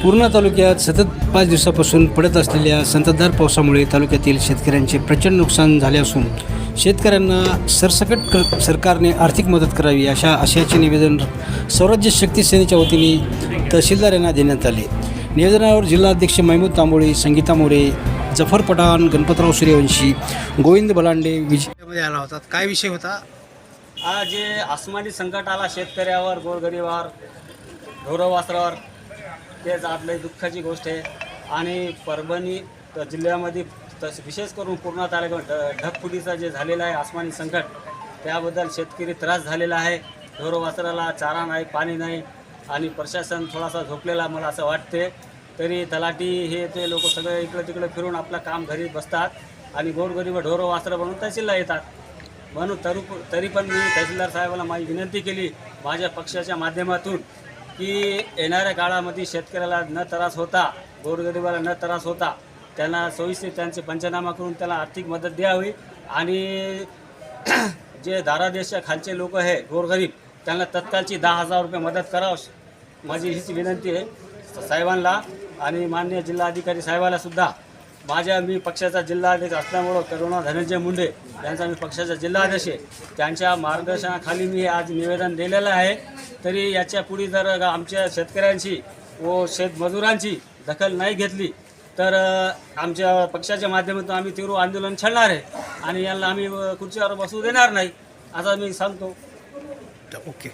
पूर्णा तालुक्यात सतत 5 दिवसापासून पडत असलेल्या संततधार पावसामुळे तालुक्यातील शेतकऱ्यांचे प्रचंड नुकसान झाले असून शेतकऱ्यांना सरसकट सरकारने आर्थिक मदत करावी अशा आशयाचे निवेदन स्वराज्य शक्ती सेनेच्या वतीने तहसीलदार यांना देण्यात आले। निवेदनावर जिल्हाध्यक्ष महमूद तांबोळी, संगीता मोरे, जफर पठाण, गणपतराव सूर्यवंशी, गोविंद बलांडे विजयामध्ये आला होता। काय विषय होता? आज जे आसमानी संकट आला शेतकऱ्यावर, गोरगरिबावर, ढोरवासरावर, तेच आपली दुःखाची गोष्ट आहे। आणि परभणी जिल्ह्यामध्ये विशेष करून पूर्णा तालुक्यात ढगफुटीचं जे झालेलं आहे आसमानी संकट, त्याबद्दल शेतकरी त्रास झालेला आहे। ढोरवासराला चारा नाही, पाणी नाही आणि प्रशासन थोडासा झोपलेला मला असं वाटते। तरी तलाठी हे ते लोक सगळे इकडे तिकडे फिरून आपलं काम घरी बसतात आणि गोरगरीब ढोरवासरं बनून तहसीलला येतात। म्हणून तरी पण मी तहसीलदार साहेबांना माझी विनंती केली माझ्या पक्षाच्या माध्यमातून की येणाऱ्या काळामध्ये शेतकऱ्याला न त्रास होता, गोरगरिबाला न त्रास होता, त्यांना सोयीस्कर त्यांचे पंचनामा करून त्याला आर्थिक मदत द्यावी आणि जे दारादेशच्या खालचे लोक आहे गोरगरीब त्यांना तत्कालची 10,000 रुपये मदत करावं माझी हीच विनंती आहे साहेबांना। आणि माननीय जिल्हाधिकारी साहेबाला सुद्धा मी पक्षाचा जिल्हाध्यक्ष असल्यामुळं करुणा धनंजय मुंडे यांचा मी पक्षाचा जिल्हाध्यक्ष आहे, त्यांच्या मार्गदर्शनाखाली मी आज निवेदन दिलेलं आहे। तरी याच्या पुढे जर आमच्या शेतकऱ्यांची व शेतमजुरांची दखल नाही घेतली तर आमच्या पक्षाच्या माध्यमातून आम्ही तीव्र आंदोलन छेडणार आहे आणि यांना आम्ही खुर्चीवर बसू देणार नाही असं मी सांगतो। ओके।